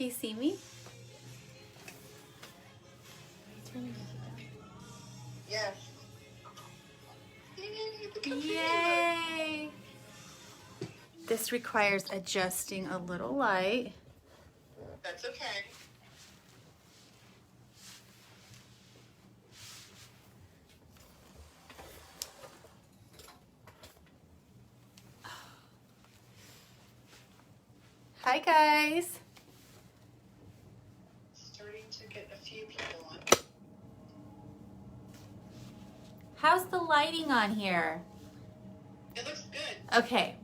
Can you see me? Yes. Yay! This requires adjusting a little light. That's okay. Hi guys. Starting to get a few people on. How's the lighting on here? It looks good. Okay.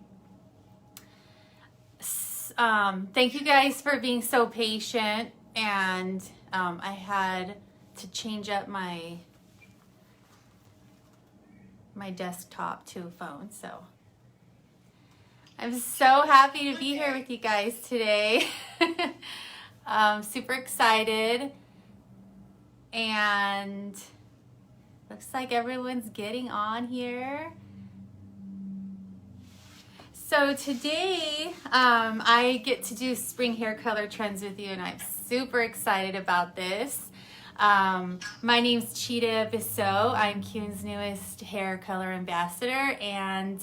Thank you guys for being so patient, and I had to change up my desktop to a phone, so I'm so happy to be here with you guys today. Super excited, and looks like everyone's getting on here. So today, I get to do spring hair color trends with you, and I'm super excited about this. My name's Chita Beseau. I'm Keune's newest hair color ambassador, and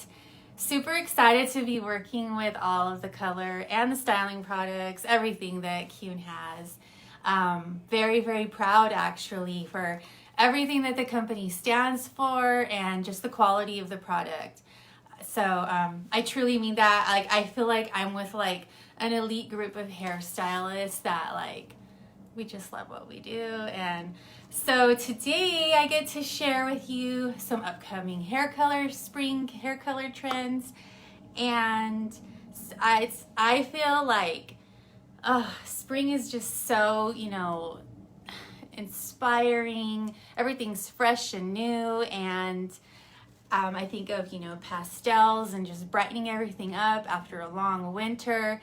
super excited to be working with all of the color and the styling products, everything that Keune has. Very, very proud actually for everything that the company stands for and just the quality of the product. So I truly mean that. Like, I feel like I'm with like an elite group of hairstylists that like we just love what we do. And so today I get to share with you some upcoming hair color, spring hair color trends. And I feel like spring is just so, you know, inspiring. Everything's fresh and new, and I think of, you know, pastels and just brightening everything up after a long winter.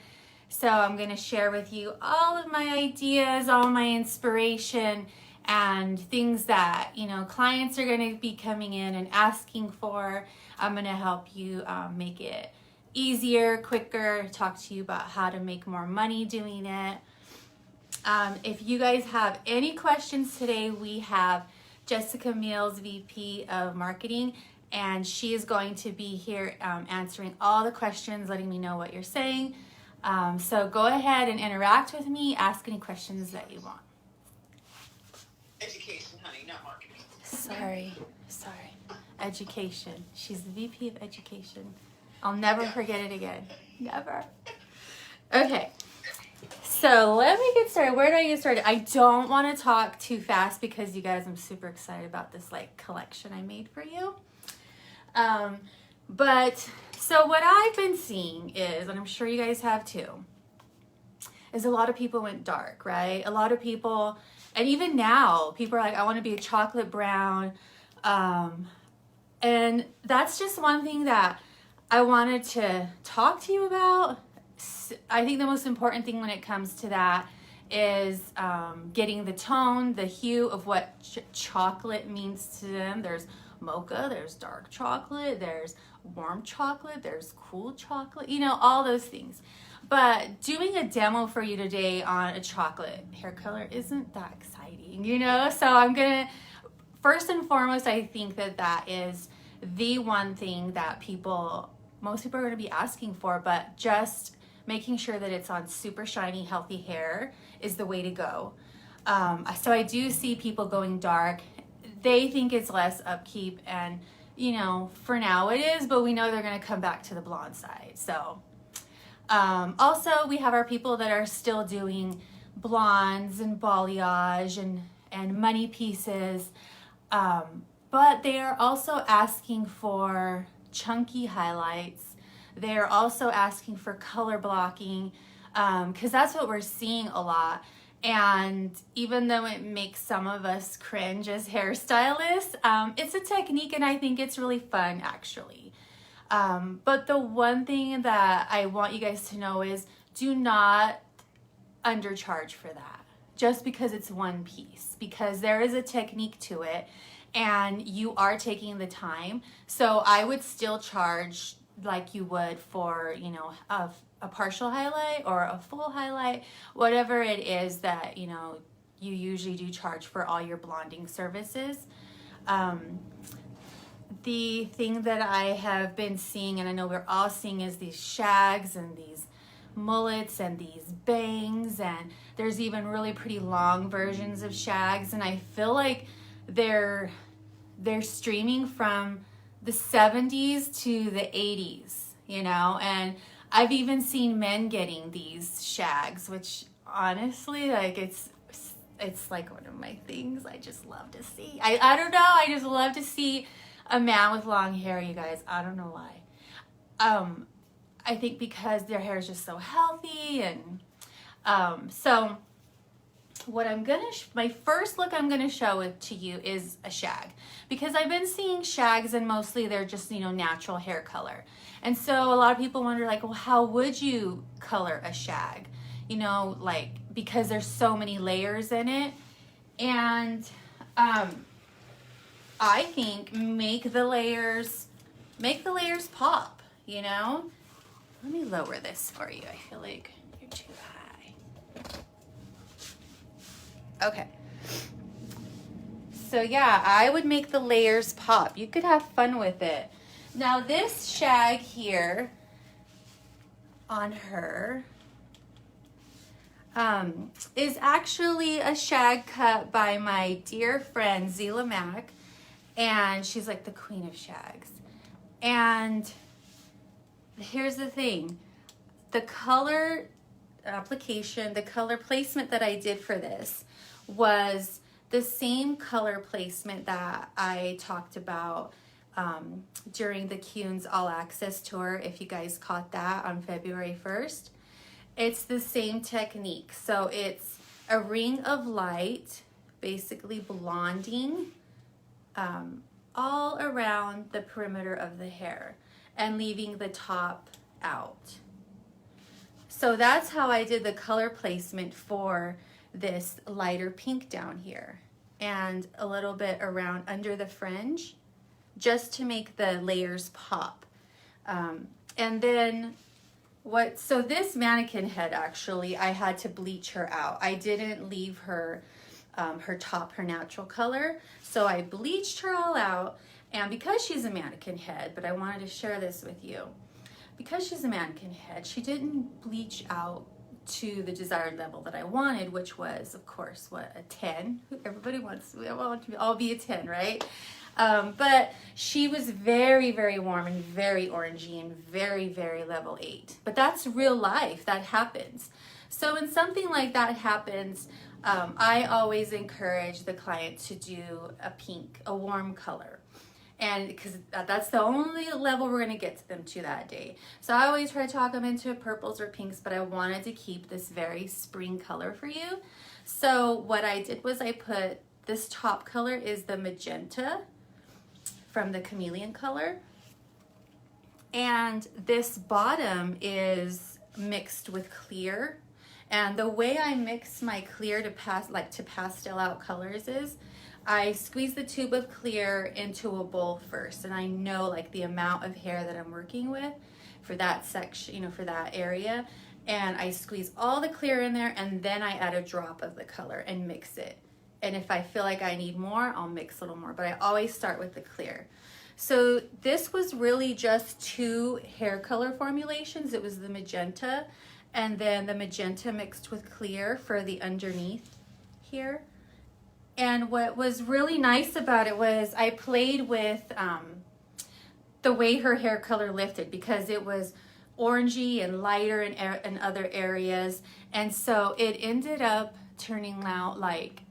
So I'm going to share with you all of my ideas, all my inspiration, and things that, you know, clients are going to be coming in and asking for. I'm going to help you make it easier, quicker, talk to you about how to make more money doing it. If you guys have any questions today, we have Jessica Mills, VP of Marketing, and she is going to be here answering all the questions, letting me know what you're saying. So go ahead and interact with me, ask any questions that you want. Education, honey, not marketing. Sorry. Education. She's the VP of Education. I'll never forget it again. Never. Okay. So let me get started. Where do I get started? I don't want to talk too fast because you guys, I'm super excited about this like collection I made for you. But so what I've been seeing is, and I'm sure you guys have too, is a lot of people went dark, right? A lot of people, and even now, people are like, I want to be a chocolate brown. And that's just one thing that I wanted to talk to you about. I think the most important thing when it comes to that is getting the tone, the hue of what chocolate means to them. There's mocha, there's dark chocolate, there's warm chocolate, there's cool chocolate, you know, all those things. But doing a demo for you today on a chocolate hair color isn't that exciting, you know? So I'm gonna, first and foremost, I think that is the one thing that most people are gonna be asking for, but just making sure that it's on super shiny, healthy hair is the way to go. So I do see people going dark. They think it's less upkeep, and you know, for now it is, but we know they're gonna come back to the blonde side. So also we have our people that are still doing blondes and balayage and money pieces, but they are also asking for chunky highlights. They're also asking for color blocking, because that's what we're seeing a lot. And even though it makes some of us cringe as hairstylists, it's a technique, and I think it's really fun actually. But the one thing that I want you guys to know is do not undercharge for that just because it's one piece, because there is a technique to it and you are taking the time. So I would still charge like you would for, you know, a partial highlight or a full highlight, whatever it is that, you know, you usually do charge for all your blonding services. The thing that I have been seeing, and I know we're all seeing, is these shags and these mullets and these bangs, and there's even really pretty long versions of shags, and I feel like they're streaming from the 70s to the 80s, you know, and I've even seen men getting these shags, which honestly, like, it's like one of my things I just love to see. I don't know, I just love to see a man with long hair, you guys. I don't know why. I think because their hair is just so healthy, and so what I'm gonna my first look I'm gonna show it to you is a shag, because I've been seeing shags and mostly they're just, you know, natural hair color. And so a lot of people wonder, like, well, how would you color a shag? You know, like, because there's so many layers in it. And I think make the layers pop, you know? Let me lower this for you. I feel like you're too high. Okay. So yeah, I would make the layers pop. You could have fun with it. Now this shag here on her is actually a shag cut by my dear friend Zila Mack, and she's like the queen of shags. And here's the thing, the color application, the color placement that I did for this was the same color placement that I talked about during the Keune's All Access Tour, if you guys caught that on February 1st. It's the same technique. So it's a ring of light, basically blonding all around the perimeter of the hair and leaving the top out. So that's how I did the color placement for this lighter pink down here, and a little bit around under the fringe, just to make the layers pop. And then so this mannequin head, actually, I had to bleach her out. I didn't leave her her top, her natural color, so I bleached her all out. And because she's a mannequin head, but I wanted to share this with you, because she's a mannequin head, she didn't bleach out to the desired level that I wanted, which was, of course, what, a 10? Everybody wants, we want to all be a 10, right? But she was very, very warm and very orangey and very, very level 8. But that's real life. That happens. So when something like that happens, I always encourage the client to do a pink, a warm color. And because that's the only level we're going to get them to that day. So I always try to talk them into purples or pinks, but I wanted to keep this very spring color for you. So what I did was I put, this top color is the magenta from the chameleon color. And this bottom is mixed with clear. And the way I mix my clear to pastel out colors is I squeeze the tube of clear into a bowl first, and I know like the amount of hair that I'm working with for that section, you know, for that area, and I squeeze all the clear in there, and then I add a drop of the color and mix it. And if I feel like I need more, I'll mix a little more, but I always start with the clear. So this was really just 2 hair color formulations. It was the magenta, and then the magenta mixed with clear for the underneath here. And what was really nice about it was I played with the way her hair color lifted, because it was orangey and lighter in other areas. And so it ended up turning out like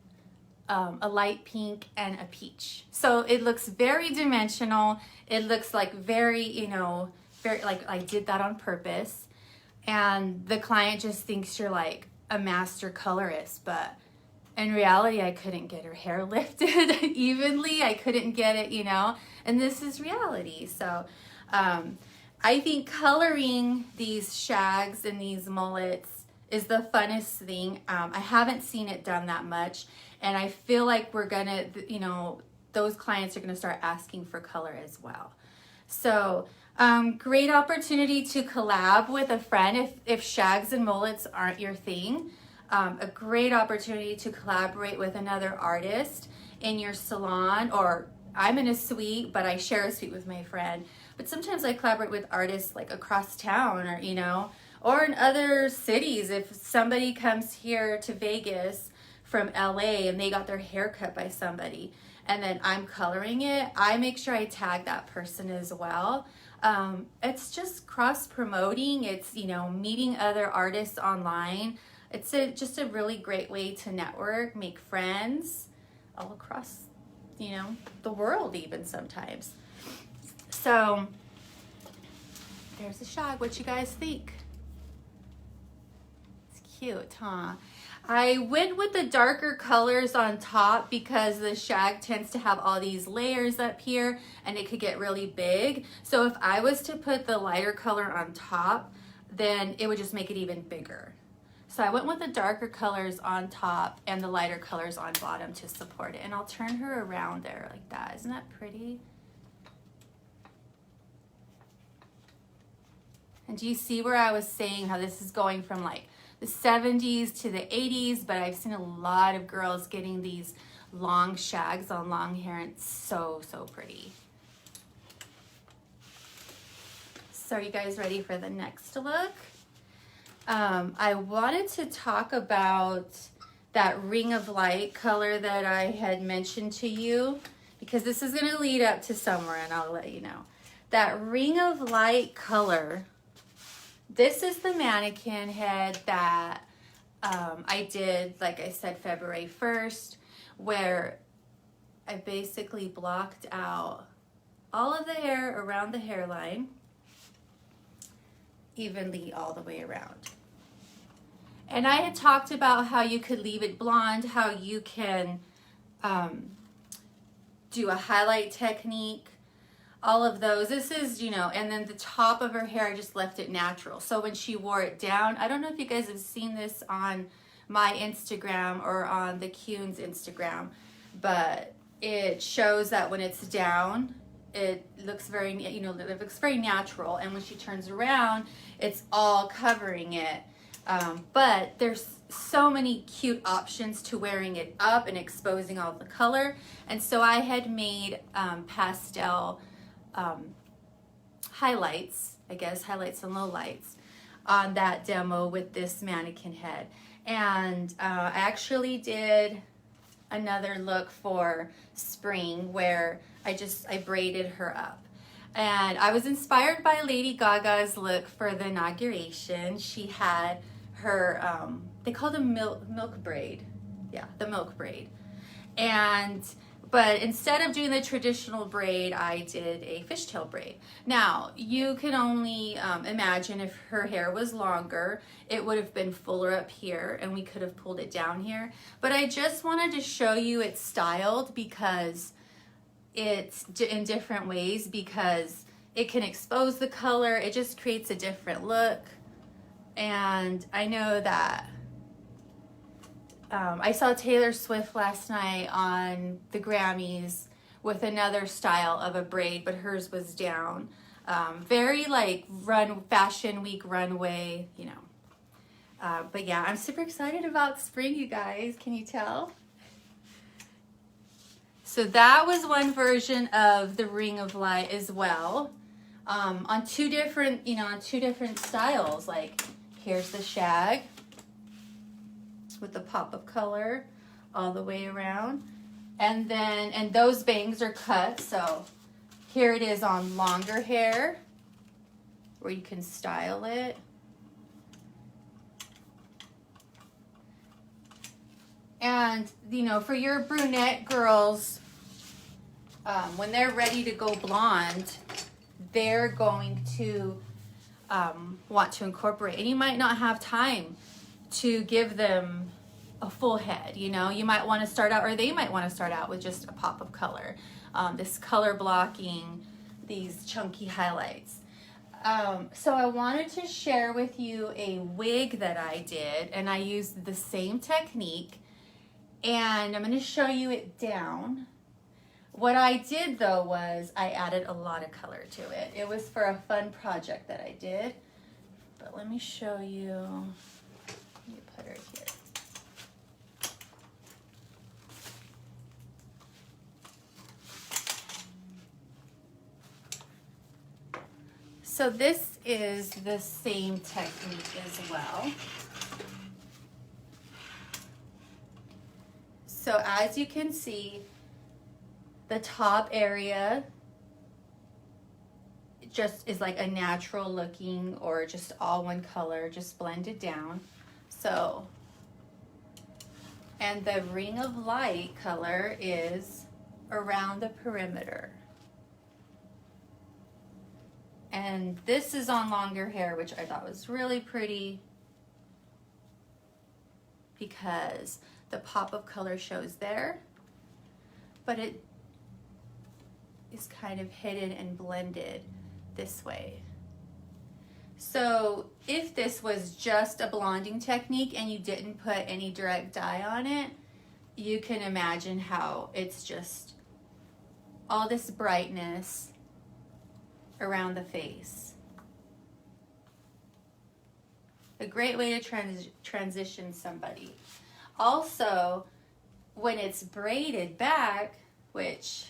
a light pink and a peach. So it looks very dimensional. It looks like very, you know, very like I did that on purpose. And the client just thinks you're like a master colorist, but in reality, I couldn't get her hair lifted evenly. I couldn't get it, you know, and this is reality. So I think coloring these shags and these mullets is the funnest thing. I haven't seen it done that much, and I feel like we're gonna, you know, those clients are gonna start asking for color as well. So Great opportunity to collab with a friend if shags and mullets aren't your thing. A great opportunity to collaborate with another artist in your salon, or I'm in a suite, but I share a suite with my friend. But sometimes I collaborate with artists like across town, or, you know, or in other cities. If somebody comes here to Vegas from LA and they got their hair cut by somebody and then I'm coloring it, I make sure I tag that person as well. It's just cross promoting. It's, you know, meeting other artists online. It's just a really great way to network, make friends all across, you know, the world even sometimes. So there's the shag. What you guys think? It's cute, huh? I went with the darker colors on top because the shag tends to have all these layers up here and it could get really big. So if I was to put the lighter color on top, then it would just make it even bigger. So I went with the darker colors on top and the lighter colors on bottom to support it. And I'll turn her around there like that. Isn't that pretty? And do you see where I was saying how this is going from like the 70s to the 80s, but I've seen a lot of girls getting these long shags on long hair, and it's so, so pretty. So are you guys ready for the next look? I wanted to talk about that ring of light color that I had mentioned to you, because this is gonna lead up to somewhere and I'll let you know. That ring of light color, this is the mannequin head that I did, like I said, February 1st, where I basically blocked out all of the hair around the hairline, evenly all the way around. And I had talked about how you could leave it blonde, how you can do a highlight technique, all of those. This is, you know, and then the top of her hair, I just left it natural. So when she wore it down, I don't know if you guys have seen this on my Instagram or on the Keune's Instagram, but it shows that when it's down, it looks very, you know, it looks very natural. And when she turns around, it's all covering it. But there's so many cute options to wearing it up and exposing all the color. And so I had made pastel highlights, I guess, highlights and lowlights on that demo with this mannequin head. And I actually did another look for spring where I braided her up. And I was inspired by Lady Gaga's look for the inauguration. She had her, they called them milk braid. Yeah, the milk braid. But instead of doing the traditional braid, I did a fishtail braid. Now, you can only imagine if her hair was longer, it would have been fuller up here and we could have pulled it down here. But I just wanted to show you it's styled because it's in different ways, because it can expose the color. It just creates a different look. And I know that I saw Taylor Swift last night on the Grammys with another style of a braid, but hers was down. Very like fashion week runway, you know. But yeah, I'm super excited about spring, you guys. Can you tell? So that was one version of the ring of light as well. On two different, you know, on two different styles. Like here's the shag with the pop of color all the way around. And those bangs are cut. So here it is on longer hair where you can style it. And, you know, for your brunette girls, when they're ready to go blonde, they're going to want to incorporate. And you might not have time to give them a full head, you know. You might want to start out, or they might want to start out with just a pop of color. This color blocking, these chunky highlights. So I wanted to share with you a wig that I did, and I used the same technique, and I'm going to show you it down. What I did though was I added a lot of color to it. It was for a fun project that I did. But let me show you. Let me put her here. So this is the same technique as well. So as you can see, the top area just is like a natural looking or just all one color, just blended down. So, and the ring of light color is around the perimeter. And this is on longer hair, which I thought was really pretty because the pop of color shows there, but it is kind of hidden and blended this way. So if this was just a blonding technique and you didn't put any direct dye on it, you can imagine how it's just all this brightness around the face. A great way to transition somebody. Also, when it's braided back, which,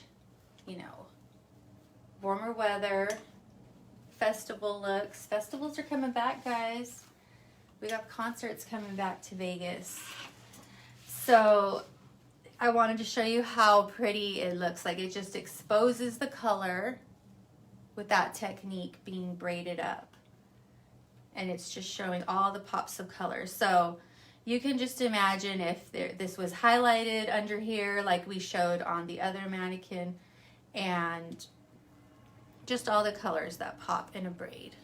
you know, warmer weather, festival looks. Festivals are coming back, guys. We got concerts coming back to Vegas. So I wanted to show you how pretty it looks. Like it just exposes the color with that technique being braided up. And it's just showing all the pops of color. So you can just imagine if this was highlighted under here like we showed on the other mannequin, and just all the colors that pop in a braid.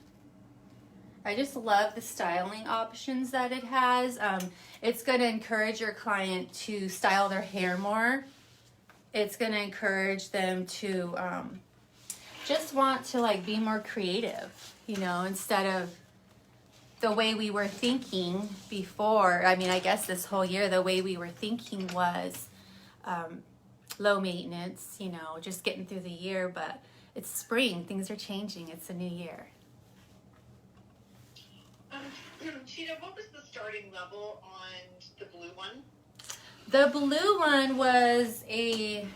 I just love the styling options that it has. It's going to encourage your client to style their hair more. It's going to encourage them to just want to like be more creative, you know, instead of the way we were thinking before. I mean, I guess this whole year, the way we were thinking was low maintenance, you know, just getting through the year, but it's spring, things are changing, it's a new year. Chita, what was the starting level on the blue one? The blue one was a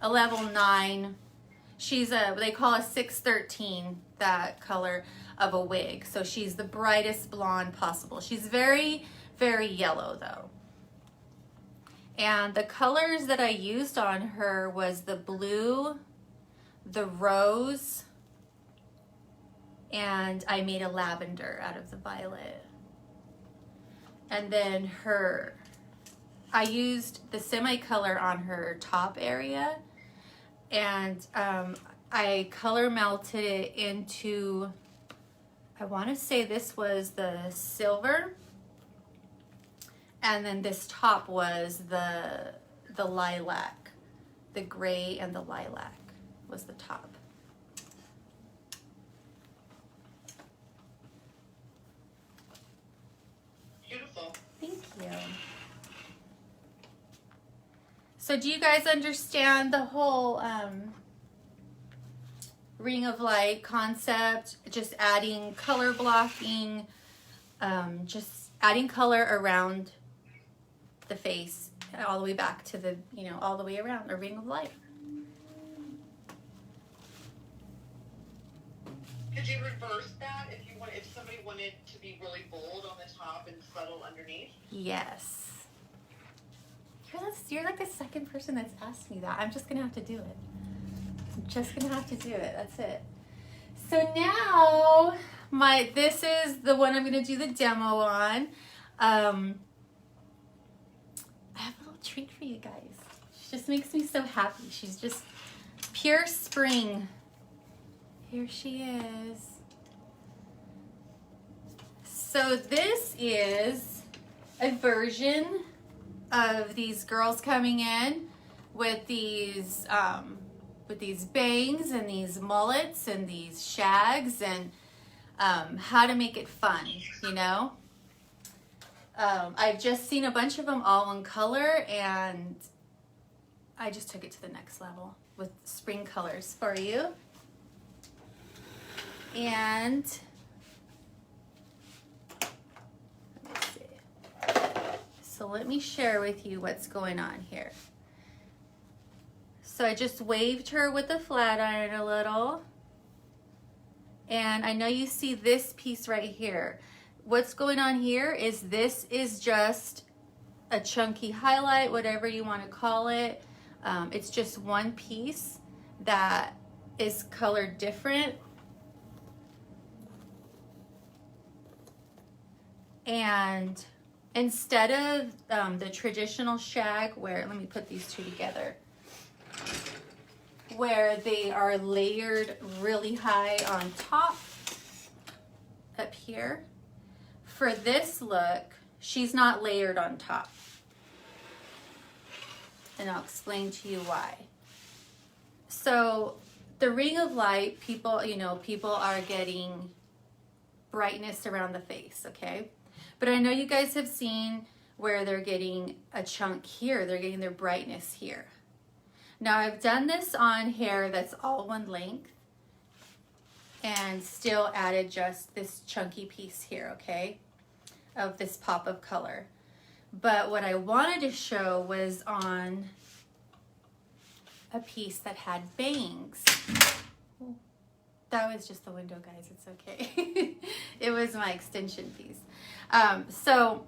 level 9. She's they call a 613, that color of a wig. So she's the brightest blonde possible. She's very, very yellow though. And the colors that I used on her was the blue, the rose, and I made a lavender out of the violet. And then I used the semi-color on her top area, and I color melted it into, I want to say this was the silver, and then this top was the lilac, the gray and the lilac was the top. Beautiful. Thank you. So do you guys understand the whole ring of light concept? Just adding color blocking, just adding color around the face all the way back to the, you know, all the way around a ring of light. Could you reverse that if somebody wanted to be really bold on the top and subtle underneath? Yes. You're like the second person that's asked me that. I'm just gonna have to do it. I'm just gonna have to do it. That's it. So now this is the one I'm gonna do the demo on. I have a little treat for you guys. She just makes me so happy. She's just pure spring. Here she is. So this is a version of these girls coming in with these bangs and these mullets and these shags, and how to make it fun, you know. I've just seen a bunch of them all in color, and I just took it to the next level with spring colors for you. And let me see. So let me share with you what's going on here. So I just waved her with the flat iron a little. And I know you see this piece right here. What's going on here is this is just a chunky highlight, whatever you want to call it. It's just one piece that is colored different. And instead of the traditional shag where, let me put these two together, where they are layered really high on top up here, for this look, she's not layered on top. And I'll explain to you why. So the ring of light, people, you know, people are getting brightness around the face, okay? But I know you guys have seen where they're getting a chunk here. They're getting their brightness here. Now I've done this on hair that's all one length and still added just this chunky piece here, okay? Of this pop of color. But what I wanted to show was on a piece that had bangs. That was just the window, guys. It's okay. It was my extension piece. So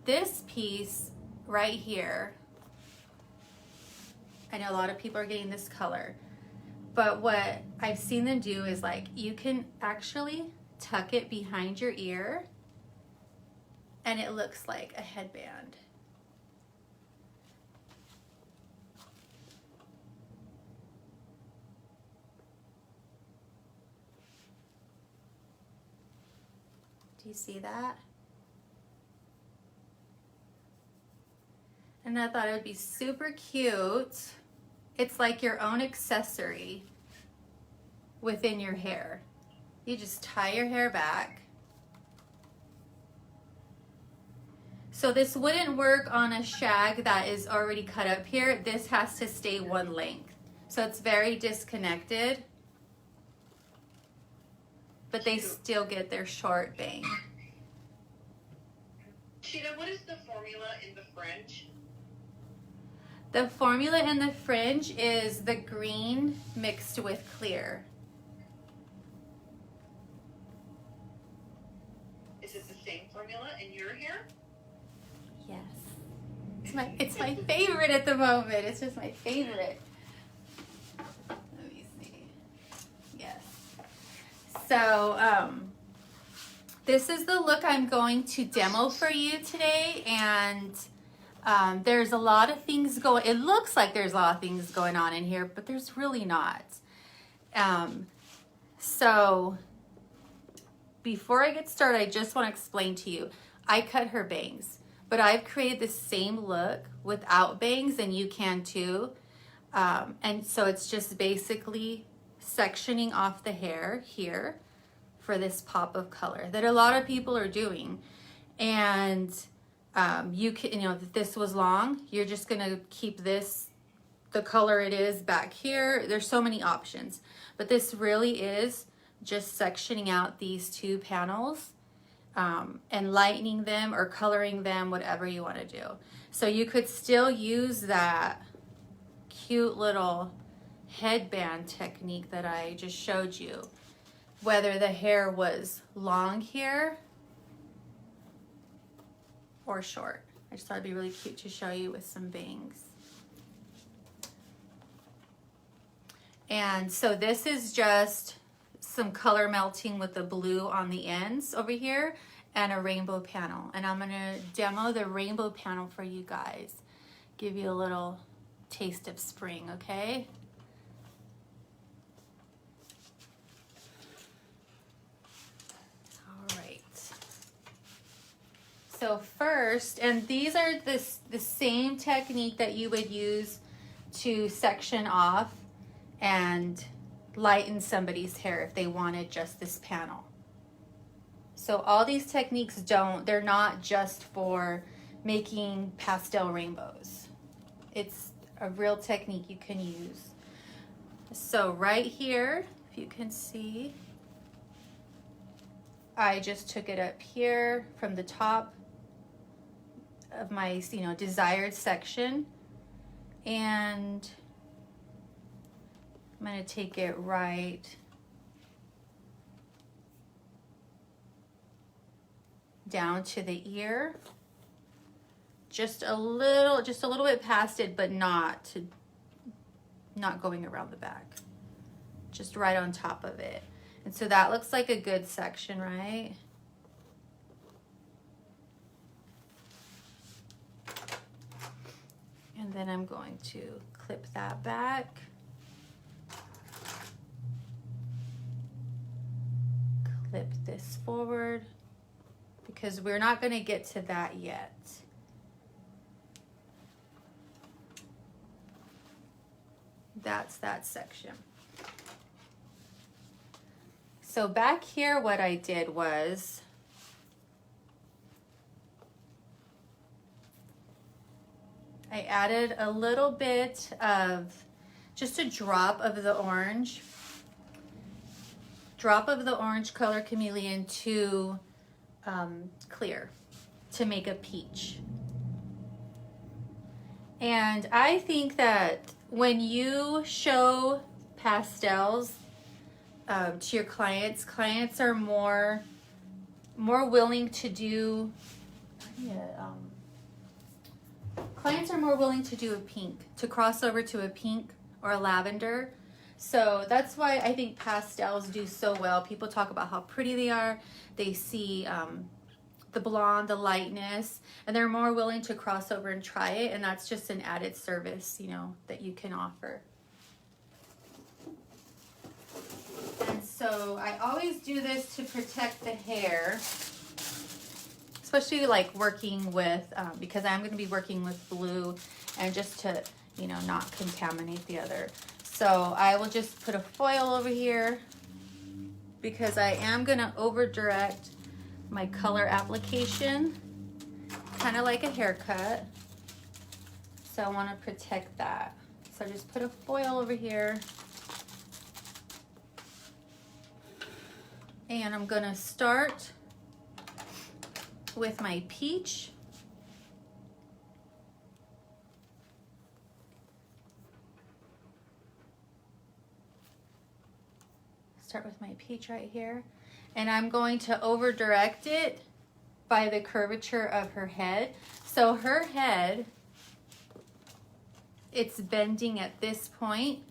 this piece right here, I know a lot of people are getting this color, but what I've seen them do is like, you can actually tuck it behind your ear and it looks like a headband. Do you see that? And I thought it would be super cute. It's like your own accessory within your hair. You just tie your hair back. So this wouldn't work on a shag that is already cut up here. This has to stay one length. So it's very disconnected, but they still get their short bang. Chita, what is the formula in the fringe? The formula in the fringe is the green mixed with clear. Is it the same formula in your hair? Yes. It's my favorite at the moment. It's just my favorite. Let me see. Yes. So, this is the look I'm going to demo for you today, and there's a lot of things going, it looks like there's a lot of things going on in here, but there's really not. So before I get started, I just want to explain to you, I cut her bangs, but I've created the same look without bangs, and you can too. And so it's just basically sectioning off the hair here for this pop of color that a lot of people are doing. And you can, you know, if this was long, you're just gonna keep this the color it is back here. There's so many options, but this really is just sectioning out these two panels and lightening them or coloring them, whatever you want to do. So you could still use that cute little headband technique that I just showed you, whether the hair was long here or short. I just thought it'd be really cute to show you with some bangs. And so this is just some color melting with the blue on the ends over here and a rainbow panel. And I'm gonna demo the rainbow panel for you guys. Give you a little taste of spring, okay? All right. So first, and these are the same technique that you would use to section off and lighten somebody's hair if they wanted just this panel. So all these techniques they're not just for making pastel rainbows. It's a real technique you can use. So right here, if you can see, I just took it up here from the top of my, you know, desired section, and I'm going to take it right down to the ear, just a little bit past it, but not going around the back, just right on top of it. And so that looks like a good section, right? And then I'm going to clip that back. Clip this forward, because we're not going to get to that yet. That's that section. So back here, what I did was I added a little bit of, just a drop of the orange color chameleon to clear, to make a peach. And I think that when you show pastels to your clients, clients are more willing to do clients are more willing to do a pink, to cross over to a pink or a lavender. So that's why I think pastels do so well. People talk about how pretty they are. They see the blonde, the lightness, and they're more willing to cross over and try it. And that's just an added service, you know, that you can offer. And so I always do this to protect the hair, especially like working with, because I'm going to be working with blue, and just to, you know, not contaminate the other. So I will just put a foil over here, because I am going to over direct my color application, kind of like a haircut. So I want to protect that. So I just put a foil over here. And I'm going to start with my peach. Start with my peach right here. And I'm going to over direct it by the curvature of her head. So her head, it's bending at this point.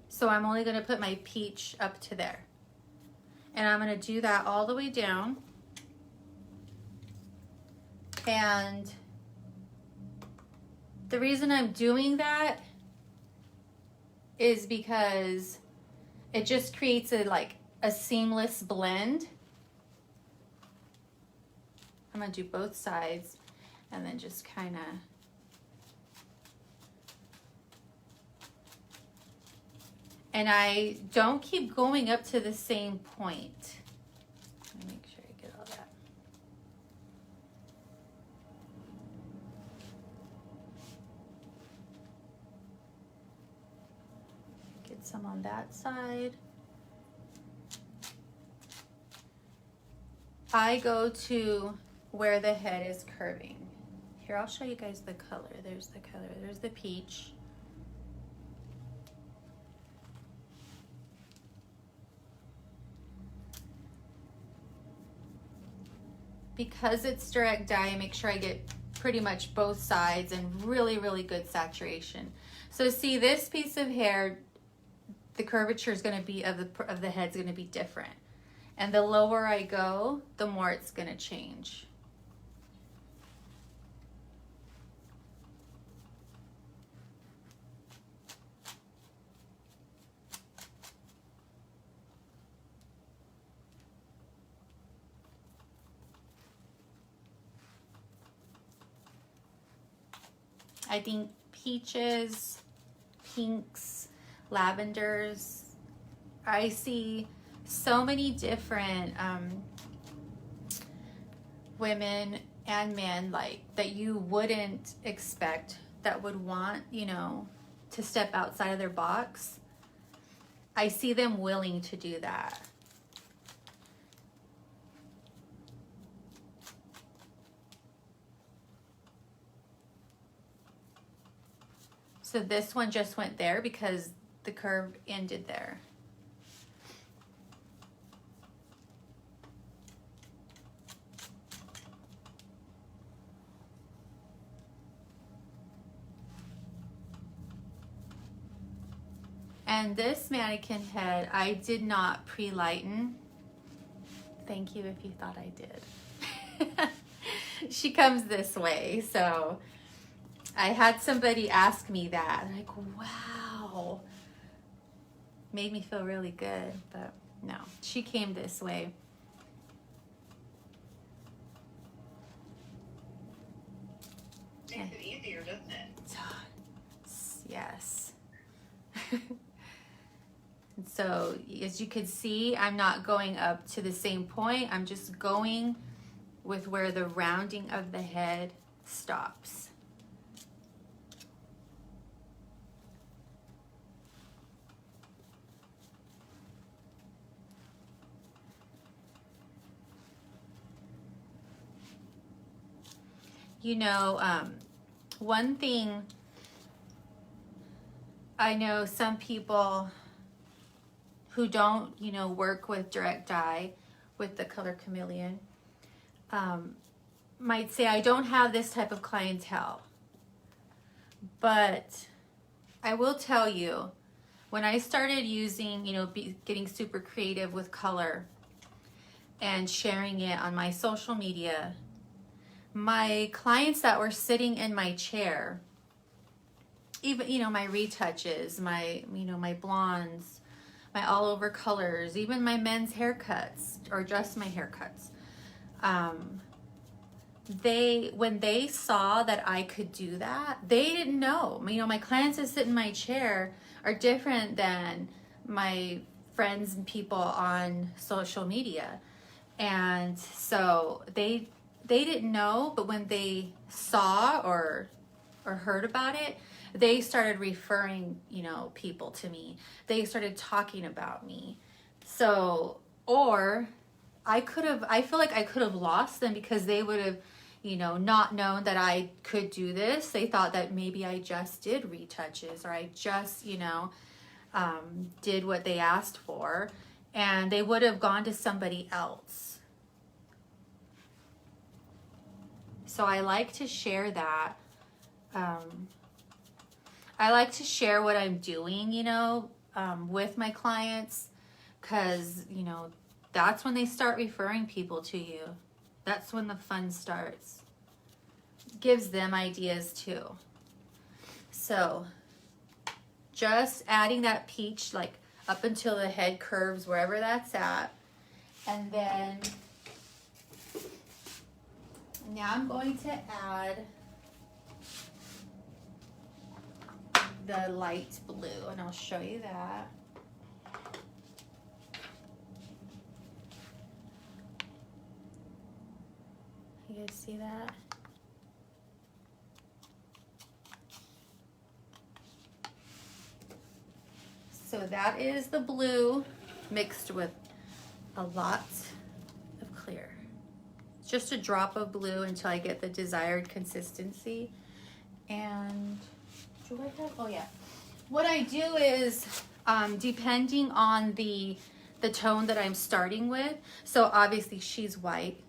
So I'm only going to put my peach up to there. And I'm going to do that all the way down. And the reason I'm doing that is because it just creates a seamless blend. I'm going to do both sides and then just kind of and I don't keep going up to the same point. Let me make sure I get all that. Get some on that side. I go to where the head is curving. Here, I'll show you guys the color. There's the color. There's the peach. Because it's direct dye, I make sure I get pretty much both sides and really, really good saturation. So see, this piece of hair, the curvature is going to be of the head's going to be different. And the lower I go, the more it's going to change. I think peaches, pinks, lavenders, I see so many different women and men that you wouldn't expect that would want, you know, to step outside of their box, I see them willing to do that. So this one just went there because the curve ended there. And this mannequin head, I did not pre-lighten. Thank you if you thought I did. She comes this way, so I had somebody ask me that. Like, wow. Made me feel really good, but no, she came this way. Makes it easier, doesn't it? Yes. And so as you can see, I'm not going up to the same point. I'm just going with where the rounding of the head stops. You know, one thing, I know some people who don't, you know, work with direct dye, with the color chameleon, might say, I don't have this type of clientele. But I will tell you, when I started using, you know, getting super creative with color and sharing it on my social media, my clients that were sitting in my chair, even, you know, my retouches, my, you know, my blondes, my all over colors, even my men's haircuts, or just my haircuts, when they saw that I could do that, they didn't know. You know, my clients that sit in my chair are different than my friends and people on social media. And so they didn't know, but when they saw or heard about it, they started referring, you know, people to me. They started talking about me. So, or I feel like I could have lost them because they would have, you know, not known that I could do this. They thought that maybe I just did retouches, or I just, you know, did what they asked for, and they would have gone to somebody else. So I like to share that. I like to share what I'm doing, you know, with my clients, because, you know, that's when they start referring people to you. That's when the fun starts. Gives them ideas too. So just adding that peach, like up until the head curves, wherever that's at. And then now I'm going to add the light blue, and I'll show you that. You guys see that? So that is the blue mixed with a lot of clear. Just a drop of blue until I get the desired consistency. And do I have, oh yeah. What I do is, depending on the tone that I'm starting with, so obviously she's white,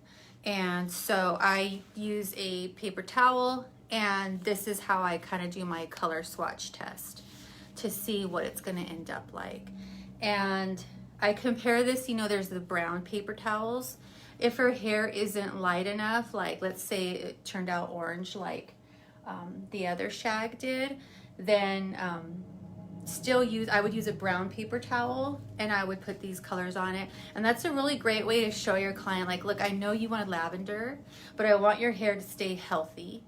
and so I use a paper towel, and this is how I kind of do my color swatch test to see what it's going to end up like. And I compare this, you know, there's the brown paper towels. If her hair isn't light enough, like let's say it turned out orange like the other shag did, then I would use a brown paper towel, and I would put these colors on it. And that's a really great way to show your client, like, look, I know you want lavender, but I want your hair to stay healthy,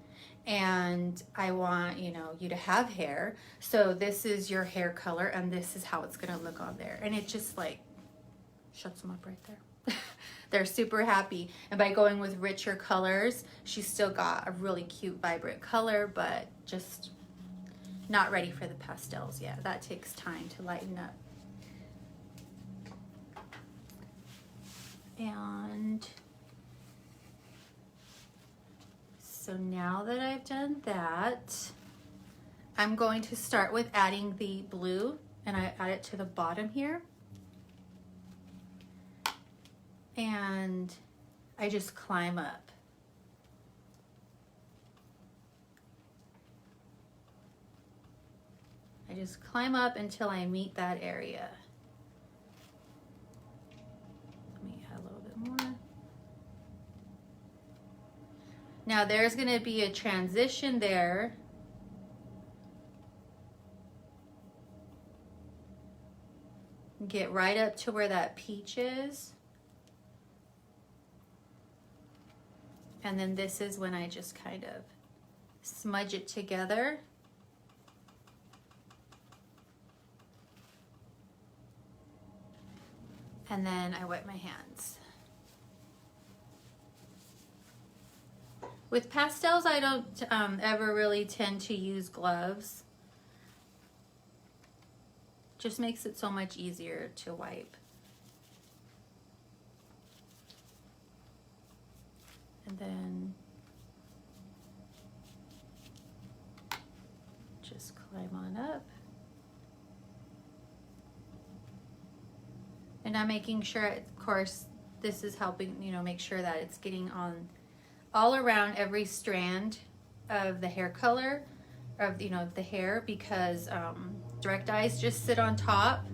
and I want, you know, you to have hair. So this is your hair color, and this is how it's gonna look on there. And it just like shuts them up right there. They're super happy. And by going with richer colors, she's still got a really cute, vibrant color, but just not ready for the pastels yet. That takes time to lighten up. And so now that I've done that, I'm going to start with adding the blue, and I add it to the bottom here. And I just climb up. I just climb up until I meet that area. Let me add a little bit more. Now there's going to be a transition there. Get right up to where that peach is. And then this is when I just kind of smudge it together. And then I wipe my hands. With pastels, I don't ever really tend to use gloves. Just makes it so much easier to wipe. And then just climb on up. And I'm making sure, of course, this is helping, you know, make sure that it's getting on all around every strand of the hair color, of, you know, the hair, because direct dyes just sit on top.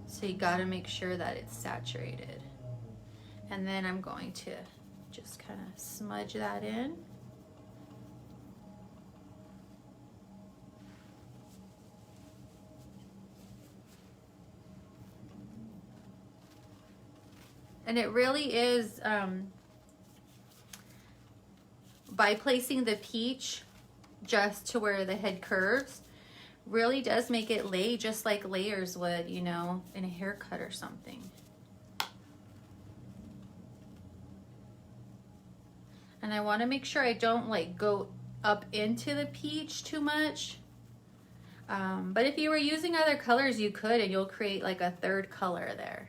So you gotta make sure that it's saturated. And then I'm going to just kind of smudge that in. And it really is, by placing the peach just to where the head curves, really does make it lay just like layers would, you know, in a haircut or something. And I want to make sure I don't like go up into the peach too much. But if you were using other colors, you could, and you'll create like a third color there.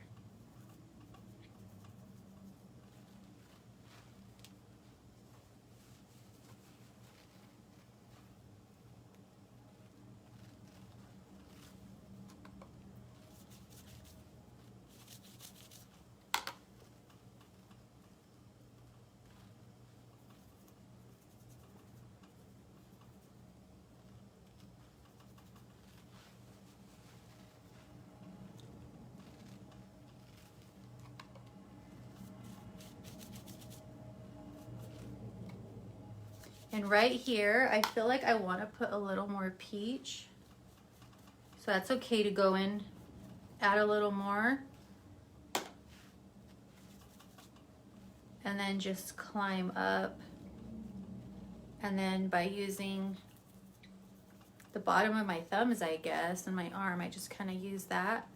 And right here, I feel like I want to put a little more peach. So that's okay to go in, add a little more. And then just climb up. And then by using the bottom of my thumbs, I guess, and my arm, I just kind of use that.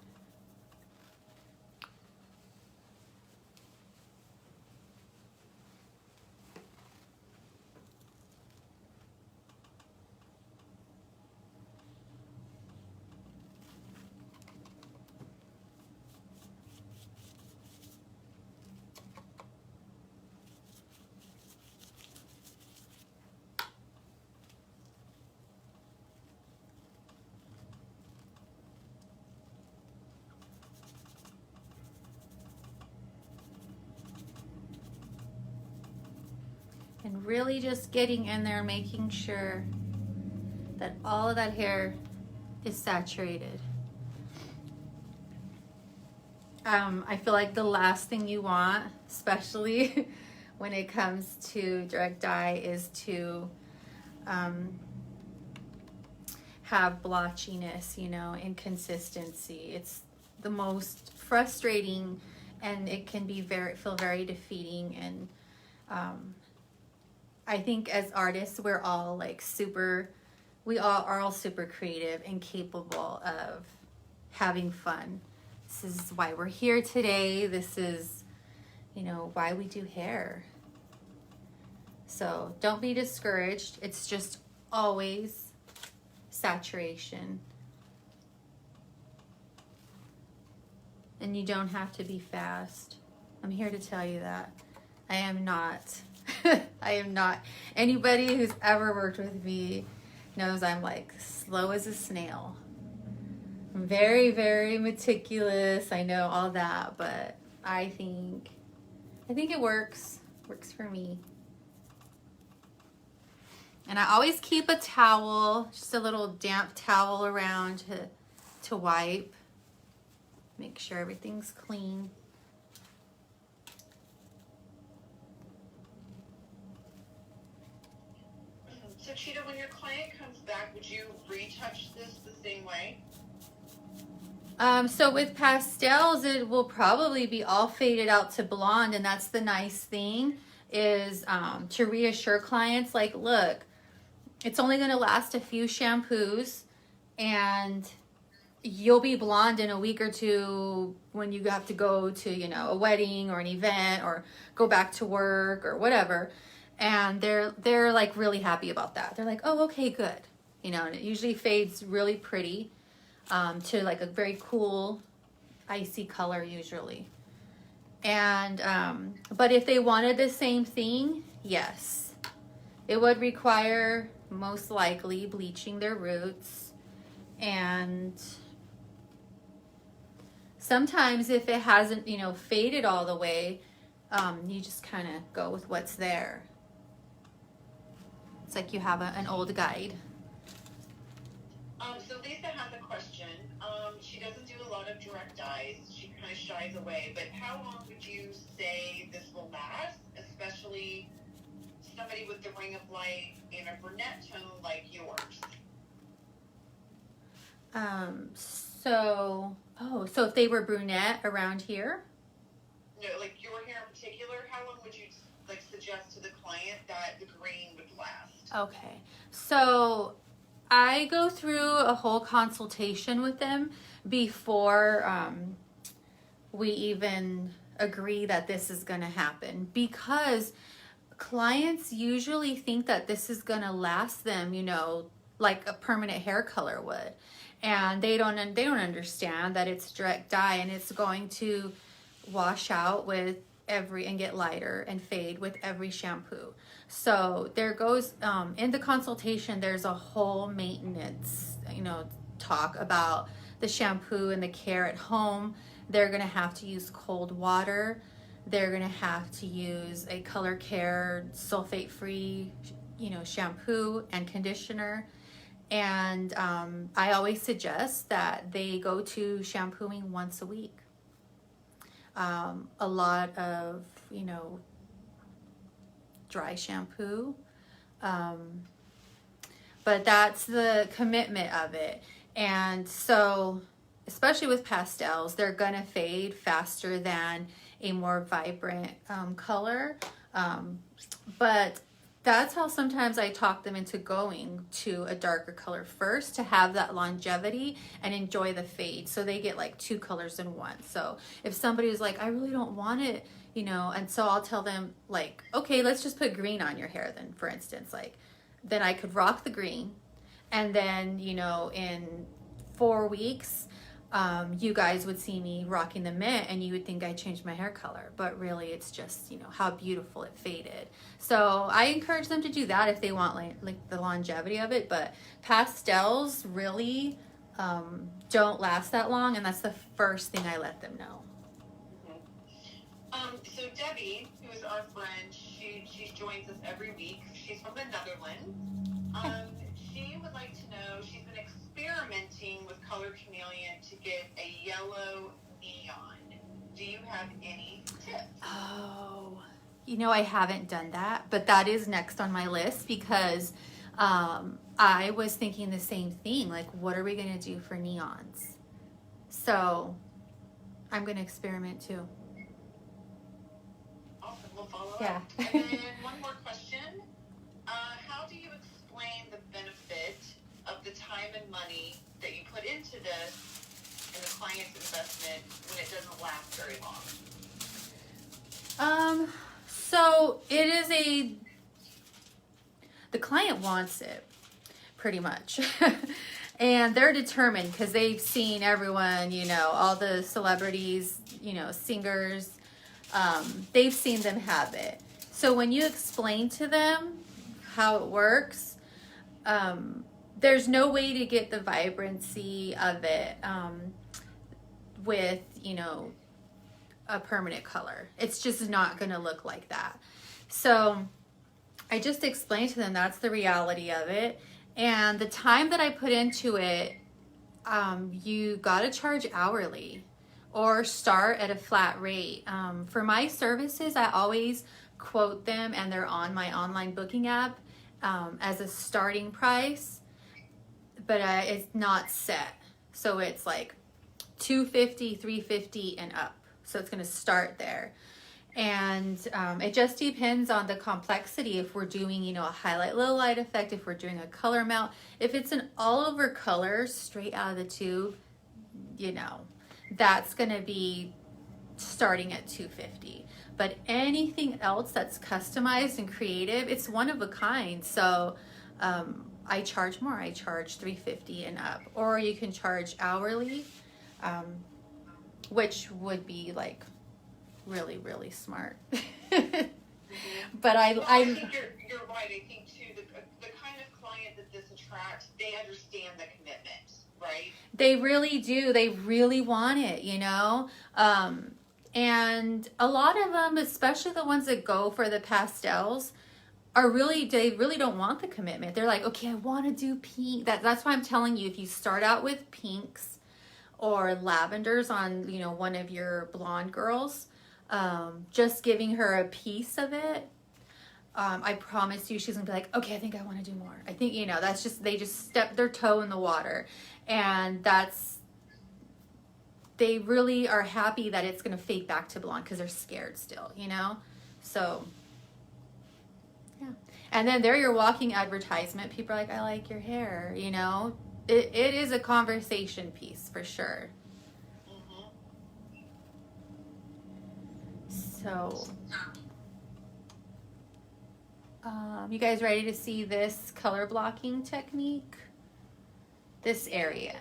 And really just getting in there, making sure that all of that hair is saturated. I feel like the last thing you want, especially when it comes to direct dye, is to have blotchiness, you know, inconsistency. It's the most frustrating, and it can be feel very defeating. And I think as artists, we're all like we all are all super creative and capable of having fun. This is why we're here today. This is, you know, why we do hair. So don't be discouraged. It's just always saturation. And you don't have to be fast. I'm here to tell you that. I am not. I am not. Anybody who's ever worked with me knows I'm like slow as a snail. I'm very, very meticulous. I know all that, but I think it works. Works for me. And I always keep a towel, just a little damp towel around to wipe. Make sure everything's clean. So Chita, when your client comes back, would you retouch this the same way? So with pastels, it will probably be all faded out to blonde, and that's the nice thing is to reassure clients, like, look, it's only going to last a few shampoos, and you'll be blonde in a week or two when you have to go to, you know, a wedding or an event or go back to work or whatever. And they're like really happy about that. They're like, oh, okay, good. You know, and it usually fades really pretty to like a very cool icy color usually. And but if they wanted the same thing, yes, it would require most likely bleaching their roots. And sometimes if it hasn't, you know, faded all the way, you just kind of go with what's there. It's like you have an old guide. So Lisa has a question. She doesn't do a lot of direct dyes. She kind of shies away. But how long would you say this will last, especially somebody with the ring of light and a brunette tone like yours? So if they were brunette around here? No, like your hair in particular, how long would you like suggest to the client that the green would last? Okay. So I go through a whole consultation with them before we even agree that this is going to happen, because clients usually think that this is going to last them, you know, like a permanent hair color would. And they don't understand that it's direct dye and it's going to wash out with and get lighter and fade with every shampoo. So there goes in the consultation, there's a whole maintenance, you know, talk about the shampoo and the care at home. They're going to have to use cold water. They're going to have to use a color care sulfate free, you know, shampoo and conditioner. And I always suggest that they go to shampooing once a week. A lot of, you know, dry shampoo. But that's the commitment of it. And so, especially with pastels, they're gonna fade faster than a more vibrant color. But that's how sometimes I talk them into going to a darker color first to have that longevity and enjoy the fade. So they get like two colors in one. So if somebody was like, I really don't want it, you know, and so I'll tell them like, okay, let's just put green on your hair then, for instance, like, then I could rock the green. And then, you know, in 4 weeks, you guys would see me rocking the mint and you would think I changed my hair color, but really it's just, you know, how beautiful it faded. So I encourage them to do that if they want like the longevity of it, but pastels really don't last that long, and that's the first thing I let them know. So Debbie, who is our friend, she joins us every week. She's from the Netherlands. She would like to know, she's been experimenting with Color Chameleon to get a yellow neon. Do you have any tips? Oh, you know, I haven't done that, but that is next on my list because I was thinking the same thing. Like, what are we going to do for neons? So I'm going to experiment too. Awesome. We'll follow Yeah. up. And then one more question. How do you explain the benefit of the time and money that you put into this and the client's investment when it doesn't last very long? So it is the client wants it. pretty much. And they're determined because they've seen everyone, you know, all the celebrities, you know, singers, they've seen them have it. So when you explain to them how it works, there's no way to get the vibrancy of it with, you know, a permanent color. It's just not going to look like that. So I just explained to them that's the reality of it. And the time that I put into it, you got to charge hourly or start at a flat rate. For my services, I always quote them, and they're on my online booking app as a starting price, but it's not set. So it's like $250, $350 and up. So it's going to start there. And it just depends on the complexity. If we're doing, you know, a highlight low light effect, if we're doing a color mount, if it's an all over color straight out of the tube, you know, that's going to be starting at $250. But anything else that's customized and creative, it's one of a kind. So I charge more. I charge $350 and up. Or you can charge hourly, which would be like really, really smart. But I think you're right. I think too, the kind of client that this attracts, they understand the commitment, right? They really do. They really want it, you know? And a lot of them, especially the ones that go for the pastels, they really don't want the commitment. They're like, okay, I want to do pink. That's why I'm telling you, if you start out with pinks or lavenders on, you know, one of your blonde girls, just giving her a piece of it, I promise you she's gonna be like, okay, I think I want to do more. I think, you know, that's just, they just step their toe in the water. And they really are happy that it's gonna fade back to blonde because they're scared still, you know? So yeah. And then they're your walking advertisement. People are like, I like your hair, you know? It is a conversation piece for sure. So, you guys ready to see this color blocking technique? This area.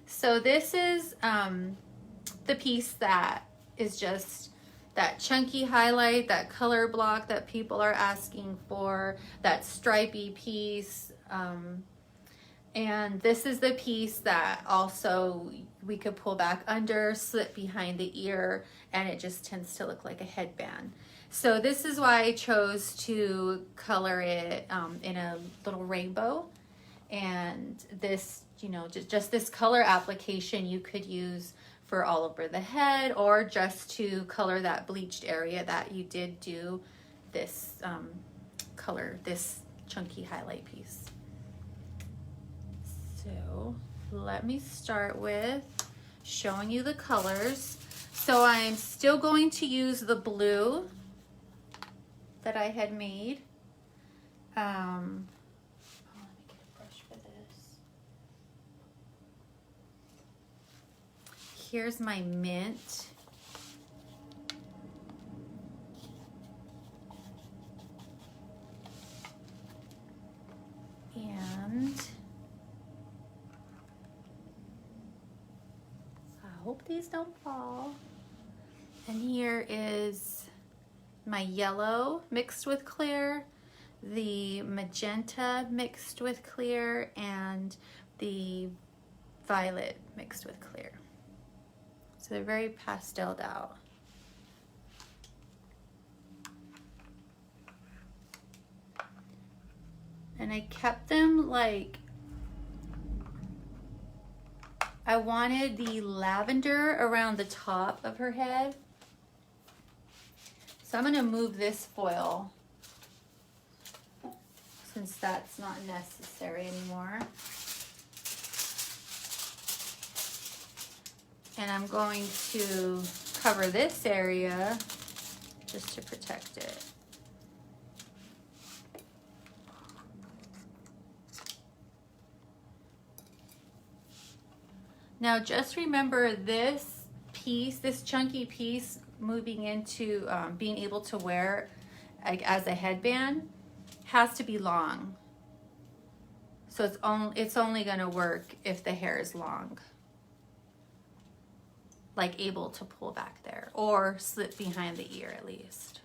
So this is the piece that is just that chunky highlight, that color block that people are asking for, that stripy piece. And this is the piece that also we could pull back under, slip behind the ear, and it just tends to look like a headband. So this is why I chose to color it in a little rainbow. And this, you know, just this color application you could use for all over the head, or just to color that bleached area that you did do this color, this chunky highlight piece. So let me start with showing you the colors. So I'm still going to use the blue that I had made. Let me get a brush for this. Here's my mint. And I hope these don't fall. And here is my yellow mixed with clear, the magenta mixed with clear, and the violet mixed with clear. So they're very pasteled out. And I kept them like, I wanted the lavender around the top of her head. So I'm gonna move this foil since that's not necessary anymore. And I'm going to cover this area just to protect it. Now just remember this piece, this chunky piece moving into being able to wear like as a headband has to be long. So it's only gonna work if the hair is long. Like able to pull back there or slip behind the ear at least.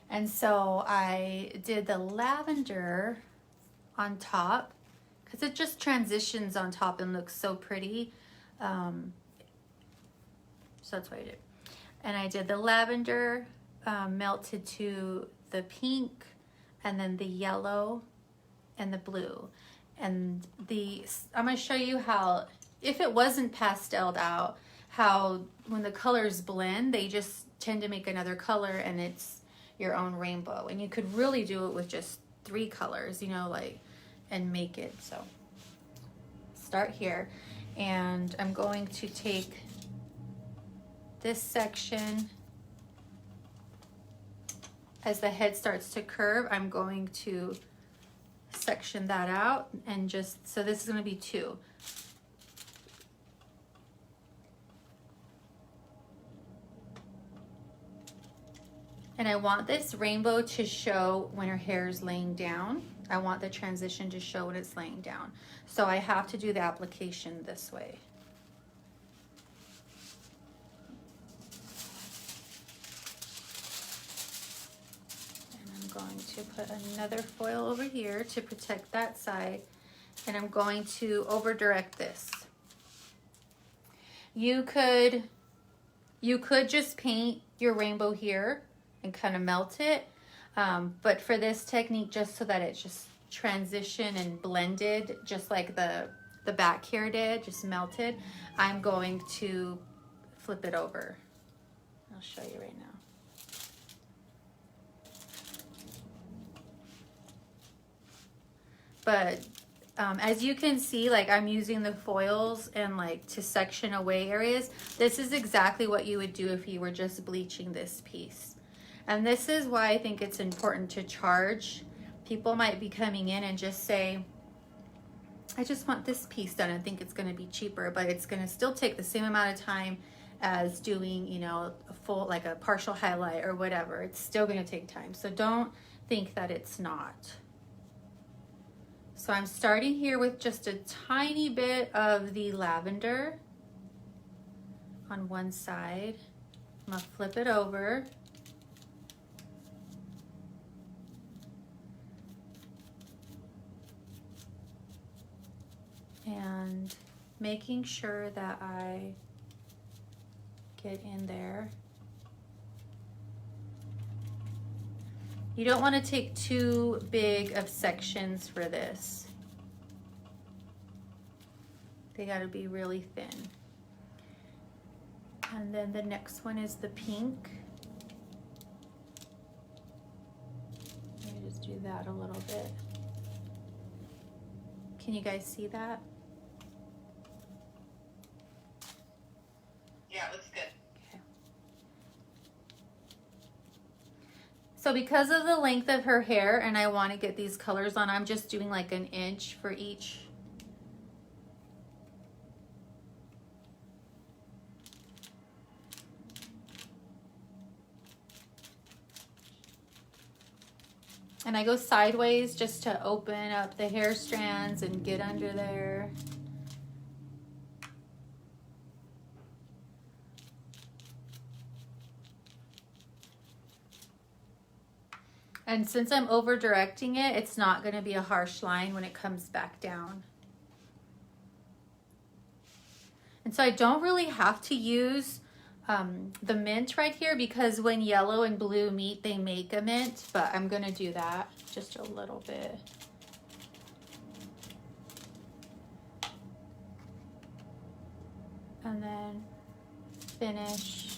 And so I did the lavender on top because it just transitions on top and looks so pretty. So that's what I did. And I did the lavender melted to the pink and then the yellow and the blue. And I'm gonna show you how, if it wasn't pasteled out, how when the colors blend, they just tend to make another color and it's your own rainbow. And you could really do it with just 3 colors, you know, like, and make it. So start here. And I'm going to take this section. As the head starts to curve, I'm going to section that out and just, so this is going to be 2. And I want this rainbow to show when her hair is laying down. I want the transition to show when it's laying down. So I have to do the application this way. And I'm going to put another foil over here to protect that side. And I'm going to over direct this. You could just paint your rainbow here and kind of melt it. But for this technique, just so that it's just transition and blended, just like the back hair did, just melted, I'm going to flip it over. I'll show you right now. But as you can see, like I'm using the foils and like to section away areas. This is exactly what you would do if you were just bleaching this piece. And this is why I think it's important to charge. People might be coming in and just say, I just want this piece done and think it's going to be cheaper, but it's going to still take the same amount of time as doing, you know, a full, like a partial highlight or whatever. It's still going to take time. So don't think that it's not. So I'm starting here with just a tiny bit of the lavender on one side. I'm going to flip it over. And making sure that I get in there. You don't want to take too big of sections for this. They got to be really thin. And then the next one is the pink. Let me just do that a little bit. Can you guys see that? Yeah, it looks good. Okay. So because of the length of her hair and I want to get these colors on, I'm just doing like 1 inch for each. And I go sideways just to open up the hair strands and get under there. And since I'm over directing it, it's not going to be a harsh line when it comes back down. And so I don't really have to use the mint right here because when yellow and blue meet, they make a mint, but I'm going to do that just a little bit. And then finish.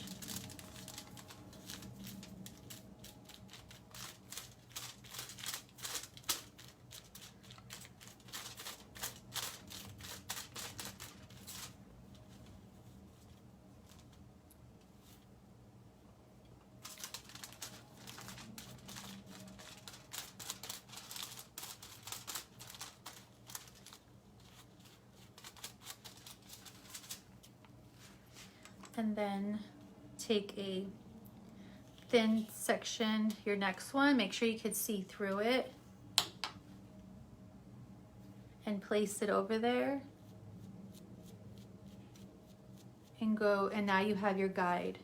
And then take a thin section, your next one, make sure you can see through it. and place it over there. And go, and now you have your guide.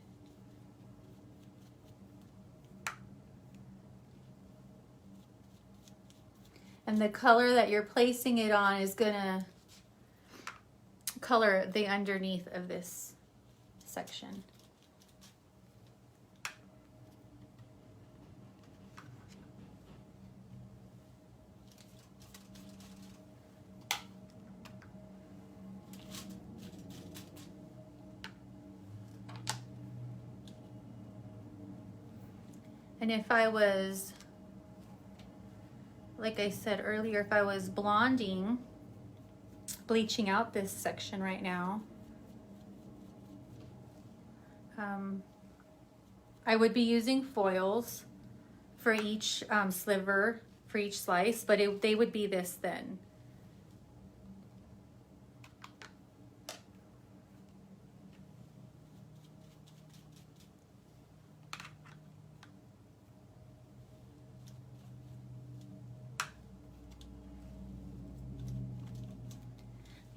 And the color that you're placing it on is gonna color the underneath of this section. And if I was, like I said earlier, if I was blonding, bleaching out this section right now, I would be using foils for each sliver, for each slice, but they would be this thin.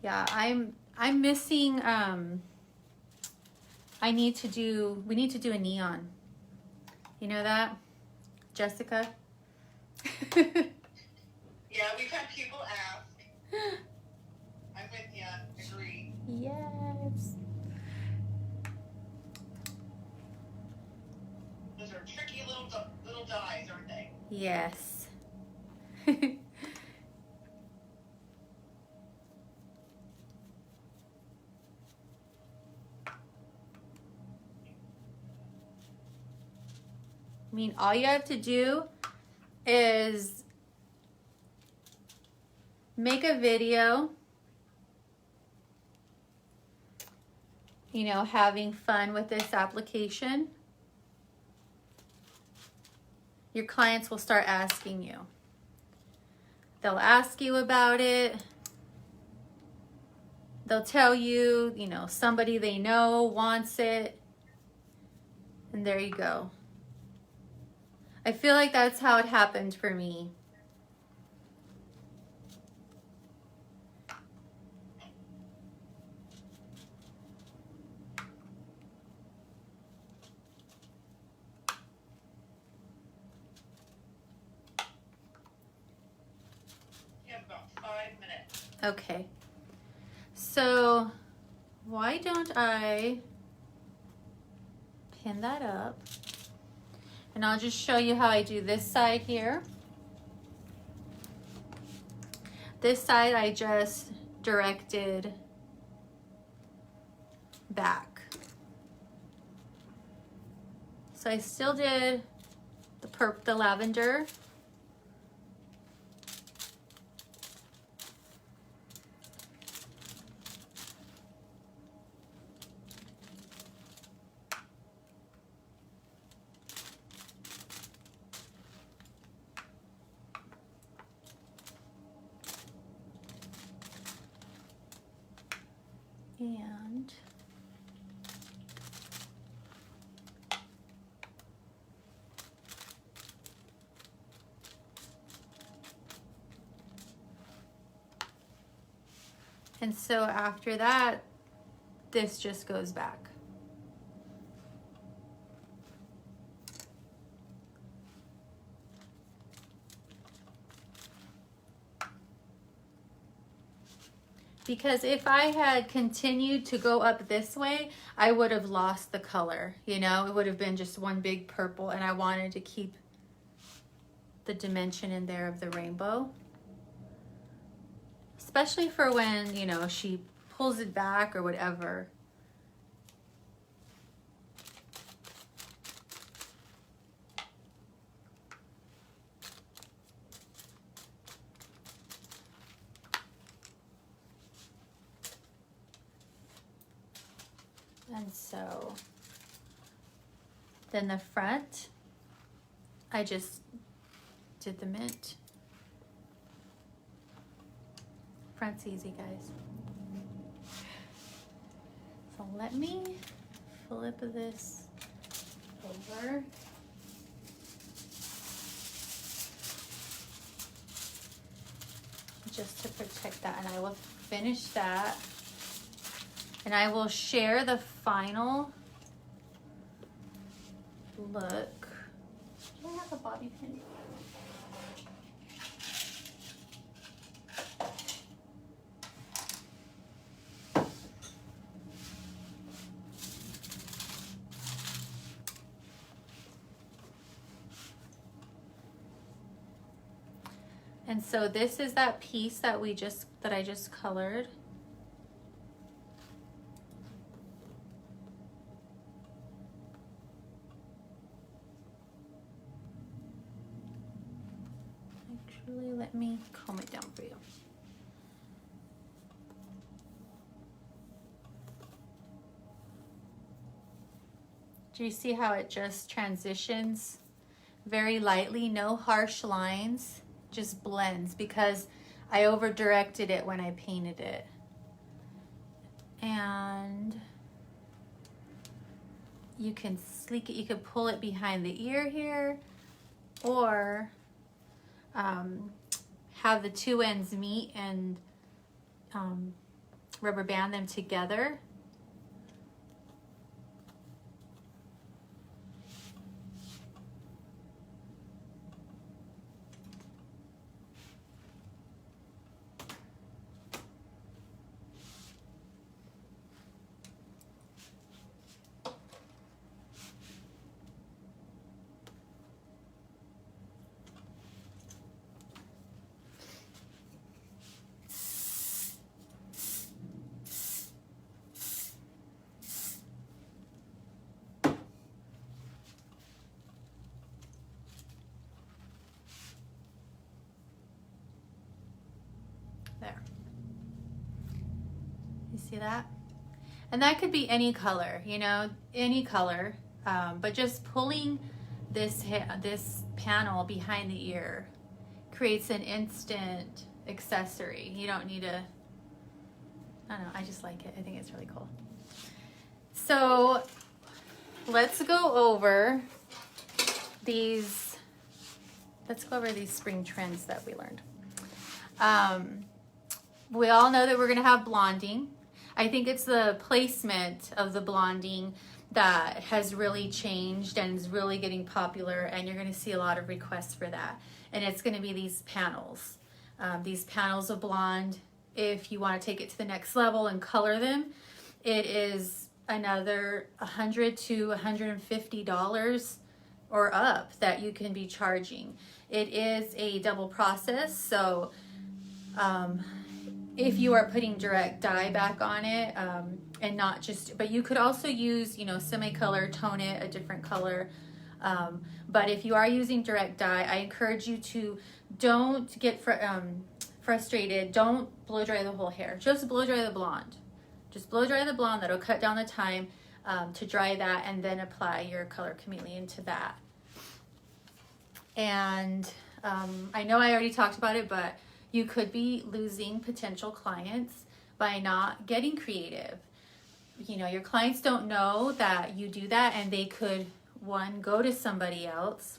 Yeah, I'm missing, we need to do a neon. You know that, Jessica? Yeah, we've had people ask. I'm with you. Agree. Yes. Those are tricky little dyes, aren't they? Yes. I mean, all you have to do is make a video, you know, having fun with this application. Your clients will start asking you. They'll ask you about it. They'll tell you, you know, somebody they know wants it. And there you go. I feel like that's how it happened for me. You have about 5 minutes. Okay. So why don't I pin that up? And I'll just show you how I do this side here. This side I just directed back. So I still did the lavender. And so after that, this just goes back. Because if I had continued to go up this way, I would have lost the color, you know? It would have been just one big purple, and I wanted to keep the dimension in there of the rainbow. Especially for when, you know, she pulls it back or whatever. And so then the front, I just did the mint. Front's easy, guys. So let me flip this over. just to protect that, and I will finish that. And I will share the final look. Do I have a bobby pin? And so this is that piece that I just colored. Actually, let me comb it down for you. Do you see how it just transitions very lightly, no harsh lines? Just blends because I over directed it when I painted it. And you can sleek it, you could pull it behind the ear here, or have the two ends meet and rubber band them together. There. You see that? And that could be any color, you know, any color. But just pulling this panel behind the ear creates an instant accessory. You don't need a, I don't know, I just like it. I think it's really cool. So let's go over these spring trends that we learned. We all know that we're going to have blonding. I think it's the placement of the blonding that has really changed and is really getting popular, and you're going to see a lot of requests for that. And it's going to be these panels of blonde. If you want to take it to the next level and color them, it is another $100 to $150 or up that you can be charging. It is a double process, so if you are putting direct dye back on it, and not just, but you could also use, you know, semi-color, tone it a different color. But if you are using direct dye, I encourage you to don't get frustrated. Don't blow dry the whole hair. Just blow dry the blonde. Just blow dry the blonde. That'll cut down the time to dry that, and then apply your color chameleon to that. And I know I already talked about it, but you could be losing potential clients by not getting creative. You know, your clients don't know that you do that, and they could, one, go to somebody else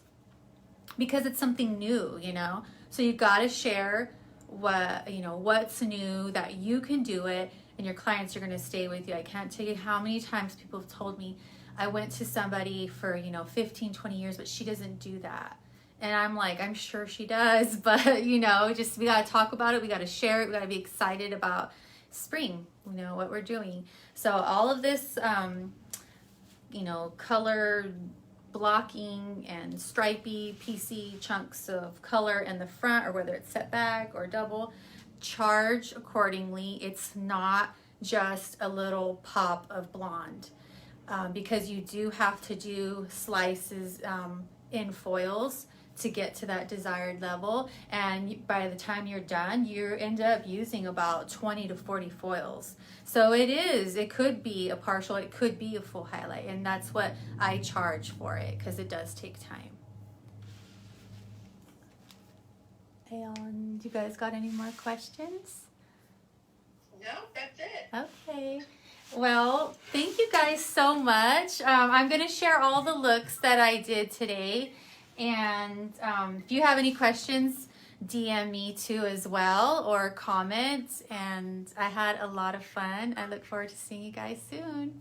because it's something new, you know? So you gotta share what's new, that you can do it, and your clients are gonna stay with you. I can't tell you how many times people have told me, I went to somebody for, 15, 20 years, but she doesn't do that. And I'm like, I'm sure she does, but just we gotta talk about it. We gotta share it. We gotta be excited about spring, what we're doing. So all of this, color blocking and stripy PC chunks of color in the front, or whether it's set back or double, charge accordingly. It's not just a little pop of blonde, because you do have to do slices in foils to get to that desired level, and by the time you're done, you end up using about 20 to 40 foils. So it could be a partial, it could be a full highlight, and that's what I charge for it, because it does take time. And you guys got any more questions? No, that's it. Okay. Well, thank you guys so much. I'm going to share all the looks that I did today. And if you have any questions, DM me too as well, or comment. And I had a lot of fun. I look forward to seeing you guys soon.